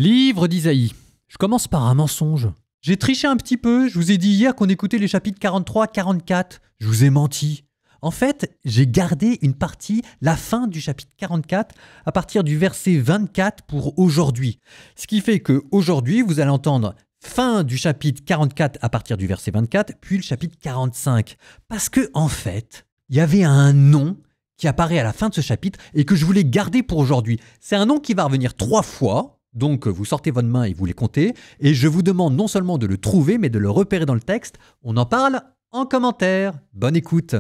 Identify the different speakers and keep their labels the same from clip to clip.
Speaker 1: Livre d'Isaïe. Je commence par un mensonge. J'ai triché un petit peu, je vous ai dit hier qu'on écoutait les chapitres 43-44. Je vous ai menti. En fait, j'ai gardé une partie, la fin du chapitre 44, à partir du verset 24 pour aujourd'hui. Ce qui fait qu'aujourd'hui, vous allez entendre fin du chapitre 44 à partir du verset 24, puis le chapitre 45. Parce que, en fait, il y avait un nom qui apparaît à la fin de ce chapitre et que je voulais garder pour aujourd'hui. C'est un nom qui va revenir 3 fois. Donc vous sortez votre main et vous les comptez, et je vous demande non seulement de le trouver, mais de le repérer dans le texte. On en parle en commentaire. Bonne écoute.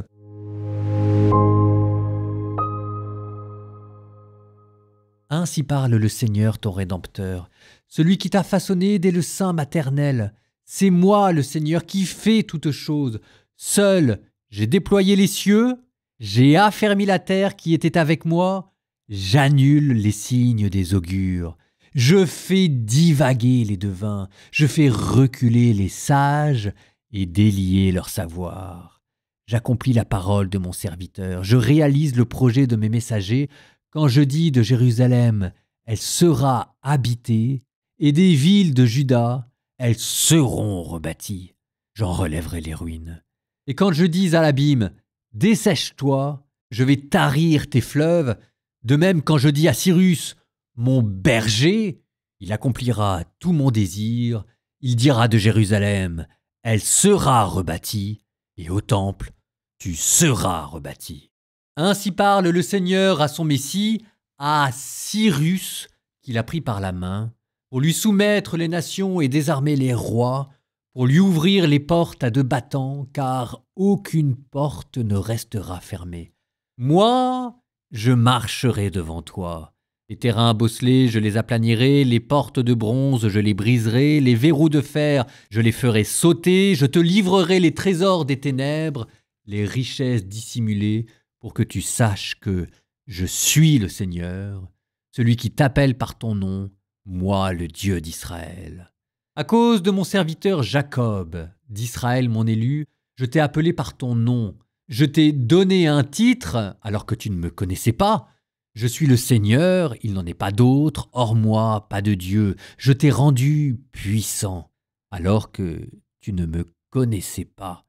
Speaker 1: Ainsi parle le Seigneur ton Rédempteur, celui qui t'a façonné dès le sein maternel. C'est moi le Seigneur qui fais toutes choses. Seul, j'ai déployé les cieux, j'ai affermi la terre qui était avec moi, j'annule les signes des augures. Je fais divaguer les devins, je fais reculer les sages et délier leur savoir. J'accomplis la parole de mon serviteur, je réalise le projet de mes messagers quand je dis de Jérusalem, elle sera habitée, et des villes de Juda, elles seront rebâties. J'en relèverai les ruines. Et quand je dis à l'abîme, dessèche-toi, je vais tarir tes fleuves, de même quand je dis à Cyrus, mon berger, il accomplira tout mon désir, il dira de Jérusalem, elle sera rebâtie, et au temple, tu seras rebâti. Ainsi parle le Seigneur à son Messie, à Cyrus, qu'il a pris par la main, pour lui soumettre les nations et désarmer les rois, pour lui ouvrir les portes à 2 battants, car aucune porte ne restera fermée. Moi, je marcherai devant toi. Les terrains bosselés, je les aplanirai, les portes de bronze, je les briserai, les verrous de fer, je les ferai sauter, je te livrerai les trésors des ténèbres, les richesses dissimulées, pour que tu saches que je suis le Seigneur, celui qui t'appelle par ton nom, moi le Dieu d'Israël. À cause de mon serviteur Jacob, d'Israël mon élu, je t'ai appelé par ton nom, je t'ai donné un titre alors que tu ne me connaissais pas. Je suis le Seigneur, il n'en est pas d'autre, hors moi, pas de Dieu. Je t'ai rendu puissant, alors que tu ne me connaissais pas.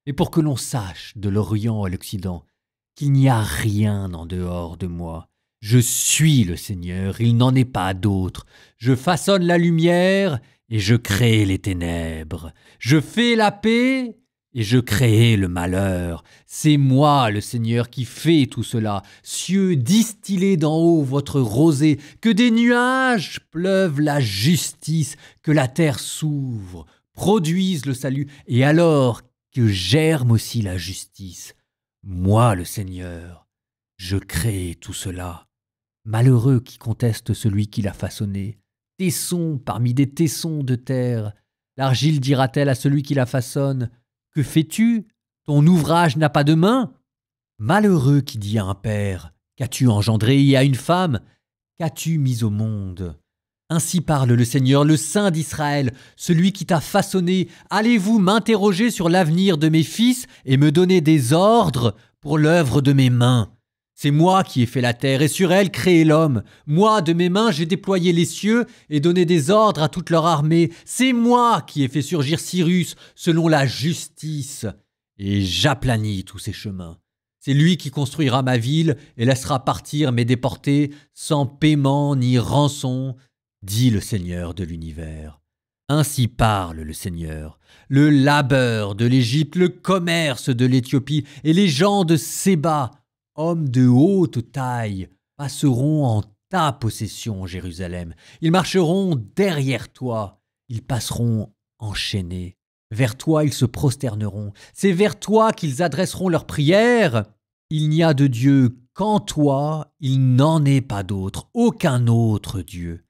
Speaker 1: Et pour que l'on sache, de l'Orient à l'Occident, qu'il n'y a rien en dehors de moi. Je suis le Seigneur, il n'en est pas d'autre. Je façonne la lumière et je crée les ténèbres. Je fais la paix et je crée le malheur. C'est moi, le Seigneur, qui fais tout cela. Cieux, distillez d'en haut votre rosée, que des nuages pleuvent la justice, que la terre s'ouvre, produise le salut, et alors que germe aussi la justice. Moi, le Seigneur, je crée tout cela. Malheureux qui conteste celui qui l'a façonné. Tesson parmi des tessons de terre. L'argile dira-t-elle à celui qui la façonne, « Que fais-tu? Ton ouvrage n'a pas de main ?» Malheureux qui dit à un père, « Qu'as-tu engendré? » et à une femme, « Qu'as-tu mis au monde ?» Ainsi parle le Seigneur, le Saint d'Israël, celui qui t'a façonné. Allez-vous m'interroger sur l'avenir de mes fils et me donner des ordres pour l'œuvre de mes mains? C'est moi qui ai fait la terre et sur elle créé l'homme. Moi, de mes mains, j'ai déployé les cieux et donné des ordres à toute leur armée. C'est moi qui ai fait surgir Cyrus selon la justice et j'aplanis tous ses chemins. C'est lui qui construira ma ville et laissera partir mes déportés sans paiement ni rançon, dit le Seigneur de l'univers. Ainsi parle le Seigneur, le labeur de l'Égypte, le commerce de l'Éthiopie et les gens de Séba, hommes de haute taille, passeront en ta possession, Jérusalem. Ils marcheront derrière toi, ils passeront enchaînés. Vers toi ils se prosterneront, c'est vers toi qu'ils adresseront leurs prières. Il n'y a de Dieu qu'en toi, il n'en est pas d'autre, aucun autre Dieu.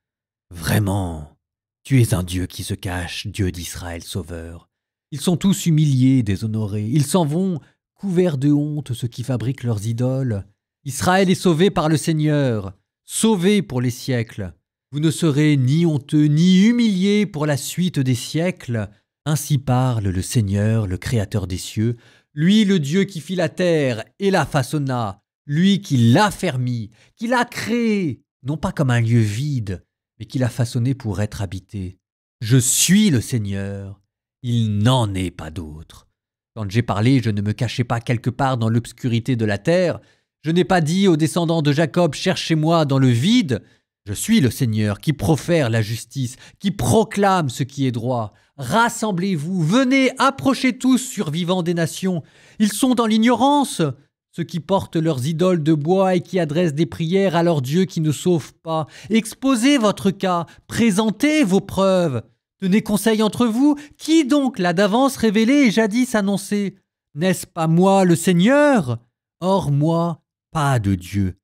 Speaker 1: Vraiment, tu es un Dieu qui se cache, Dieu d'Israël sauveur. Ils sont tous humiliés, déshonorés. Ils s'en vont, couverts de honte, ceux qui fabriquent leurs idoles. Israël est sauvé par le Seigneur, sauvé pour les siècles. Vous ne serez ni honteux, ni humiliés pour la suite des siècles. Ainsi parle le Seigneur, le Créateur des cieux, lui le Dieu qui fit la terre et la façonna, lui qui l'a fermie, qui l'a créée, non pas comme un lieu vide, mais qu'il a façonné pour être habité. Je suis le Seigneur, il n'en est pas d'autre. Quand j'ai parlé, je ne me cachais pas quelque part dans l'obscurité de la terre. Je n'ai pas dit aux descendants de Jacob, cherchez-moi dans le vide. Je suis le Seigneur qui profère la justice, qui proclame ce qui est droit. Rassemblez-vous, venez, approchez tous, survivants des nations. Ils sont dans l'ignorance, ceux qui portent leurs idoles de bois et qui adressent des prières à leur Dieu qui ne sauve pas. Exposez votre cas, présentez vos preuves. Tenez conseil entre vous, qui donc l'a d'avance révélé et jadis annoncé? N'est-ce pas moi le Seigneur? Or moi, pas de Dieu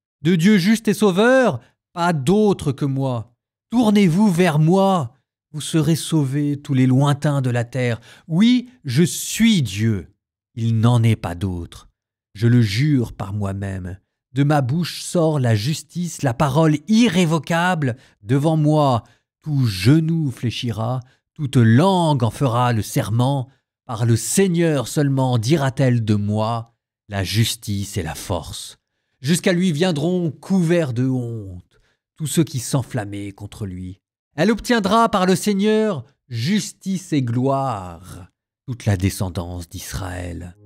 Speaker 1: juste et sauveur, pas d'autre que moi. Tournez-vous vers moi, vous serez sauvés tous les lointains de la terre. Oui, je suis Dieu, il n'en est pas d'autre. Je le jure par moi-même. De ma bouche sort la justice, la parole irrévocable. Devant moi, tout genou fléchira, toute langue en fera le serment. Par le Seigneur seulement dira-t-elle de moi la justice et la force. Jusqu'à lui viendront couverts de honte tous ceux qui s'enflammaient contre lui. Elle obtiendra par le Seigneur justice et gloire, toute la descendance d'Israël.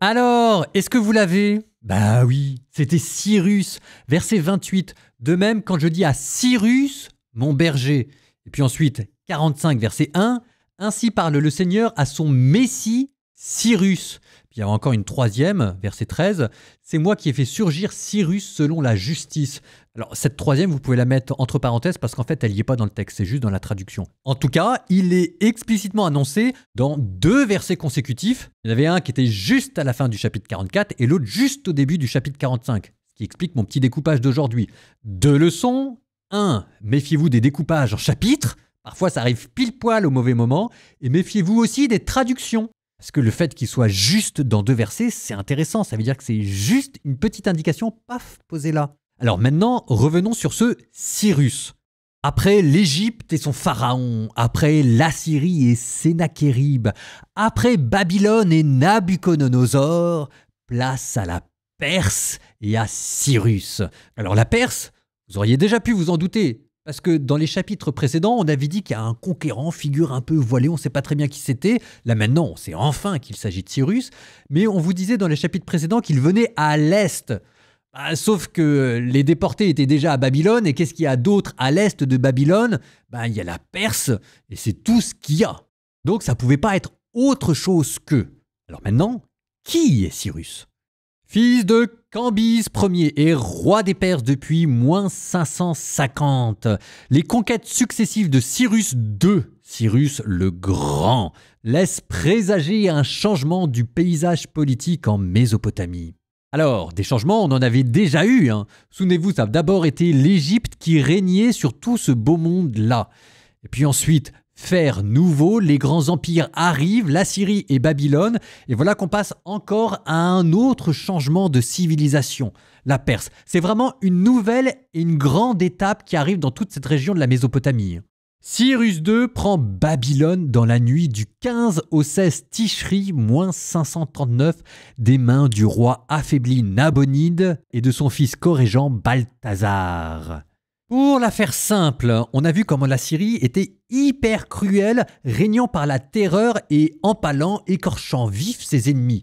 Speaker 1: Alors, est-ce que vous l'avez? Bah oui, c'était Cyrus, verset 28. De même, quand je dis à Cyrus, mon berger, et puis ensuite 45, verset 1, ainsi parle le Seigneur à son Messie, Cyrus. Puis il y a encore une troisième, verset 13, c'est moi qui ai fait surgir Cyrus selon la justice. Alors cette troisième, vous pouvez la mettre entre parenthèses parce qu'en fait, elle n'y est pas dans le texte, c'est juste dans la traduction. En tout cas, il est explicitement annoncé dans 2 versets consécutifs. Il y en avait un qui était juste à la fin du chapitre 44 et l'autre juste au début du chapitre 45, ce qui explique mon petit découpage d'aujourd'hui. 2 leçons. 1. Méfiez-vous des découpages en chapitres. Parfois, ça arrive pile poil au mauvais moment. Et méfiez-vous aussi des traductions. Parce que le fait qu'il soit juste dans 2 versets, c'est intéressant. Ça veut dire que c'est juste une petite indication, paf, posée là. Alors maintenant, revenons sur ce Cyrus. Après l'Égypte et son pharaon, après l'Assyrie et Sennachérib, après Babylone et Nabuchodonosor, place à la Perse et à Cyrus. Alors la Perse, vous auriez déjà pu vous en douter. Parce que dans les chapitres précédents, on avait dit qu'il y a un conquérant, figure un peu voilée, on ne sait pas très bien qui c'était. Là maintenant, on sait enfin qu'il s'agit de Cyrus. Mais on vous disait dans les chapitres précédents qu'il venait à l'est. Sauf que les déportés étaient déjà à Babylone. Et qu'est-ce qu'il y a d'autre à l'est de Babylone? Il y a la Perse et c'est tout ce qu'il y a. Donc ça ne pouvait pas être autre chose que. Alors maintenant, qui est Cyrus? Fils de Cambyse Ier et roi des Perses depuis -550. Les conquêtes successives de Cyrus II, Cyrus le Grand, laissent présager un changement du paysage politique en Mésopotamie. Alors, des changements, on en avait déjà eu. Souvenez-vous, ça a d'abord été l'Égypte qui régnait sur tout ce beau monde-là. Et puis ensuite, faire nouveau, les grands empires arrivent, l'Assyrie et Babylone, et voilà qu'on passe encore à un autre changement de civilisation, la Perse. C'est vraiment une nouvelle et une grande étape qui arrive dans toute cette région de la Mésopotamie. Cyrus II prend Babylone dans la nuit du 15 au 16 Tishri, -539, des mains du roi affaibli Nabonide et de son fils corrégent Balthazar. Pour la faire simple, on a vu comment la Syrie était hyper cruelle, régnant par la terreur et empalant, écorchant vif ses ennemis.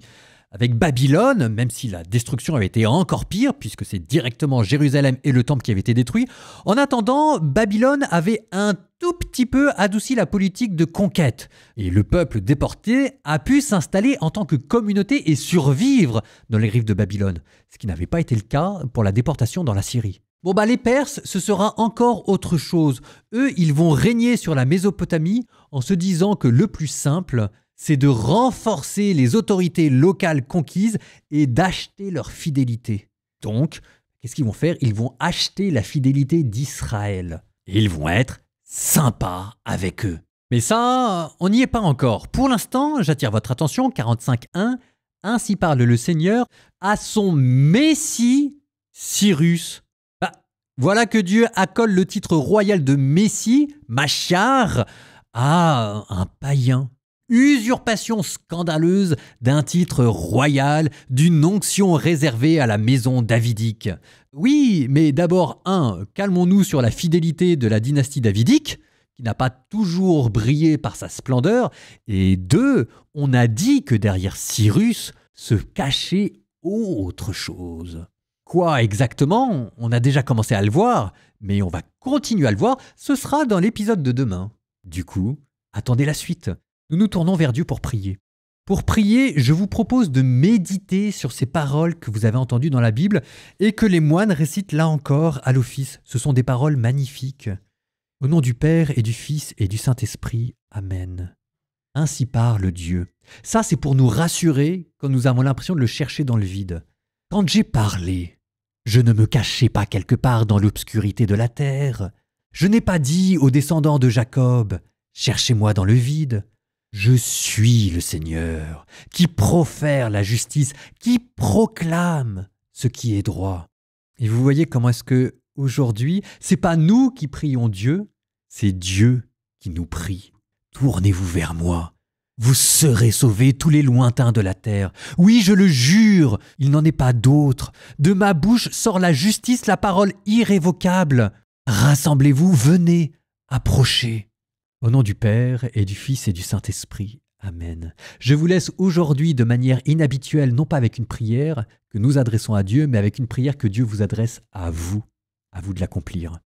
Speaker 1: Avec Babylone, même si la destruction avait été encore pire, puisque c'est directement Jérusalem et le temple qui avaient été détruits, en attendant, Babylone avait un tout petit peu adouci la politique de conquête. Et le peuple déporté a pu s'installer en tant que communauté et survivre dans les rives de Babylone, ce qui n'avait pas été le cas pour la déportation dans la Syrie. Bon les Perses, ce sera encore autre chose. Eux, ils vont régner sur la Mésopotamie en se disant que le plus simple, c'est de renforcer les autorités locales conquises et d'acheter leur fidélité. Donc, qu'est-ce qu'ils vont faire? Ils vont acheter la fidélité d'Israël. Et ils vont être sympas avec eux. Mais ça, on n'y est pas encore. Pour l'instant, j'attire votre attention, 45.1, ainsi parle le Seigneur à son Messie, Cyrus. Voilà que Dieu accole le titre royal de Messie, Machiar, à un païen. usurpation scandaleuse d'un titre royal, d'une onction réservée à la maison davidique. Oui, mais d'abord, calmons-nous sur la fidélité de la dynastie davidique, qui n'a pas toujours brillé par sa splendeur, et 2, on a dit que derrière Cyrus se cachait autre chose. Quoi exactement? On a déjà commencé à le voir, mais on va continuer à le voir, ce sera dans l'épisode de demain. Du coup, attendez la suite. Nous nous tournons vers Dieu pour prier. Pour prier, je vous propose de méditer sur ces paroles que vous avez entendues dans la Bible et que les moines récitent là encore à l'office. Ce sont des paroles magnifiques. Au nom du Père et du Fils et du Saint-Esprit. Amen. Ainsi parle Dieu. Ça, c'est pour nous rassurer quand nous avons l'impression de le chercher dans le vide. Quand j'ai parlé, je ne me cachais pas quelque part dans l'obscurité de la terre. Je n'ai pas dit aux descendants de Jacob, « Cherchez-moi dans le vide ». Je suis le Seigneur, qui profère la justice, qui proclame ce qui est droit. Et vous voyez comment est-ce que aujourd'hui, c'est pas nous qui prions Dieu, c'est Dieu qui nous prie. Tournez-vous vers moi. Vous serez sauvés tous les lointains de la terre. Oui, je le jure, il n'en est pas d'autre. De ma bouche sort la justice, la parole irrévocable. Rassemblez-vous, venez, approchez. Au nom du Père et du Fils et du Saint-Esprit. Amen. Je vous laisse aujourd'hui de manière inhabituelle, non pas avec une prière que nous adressons à Dieu, mais avec une prière que Dieu vous adresse à vous de l'accomplir.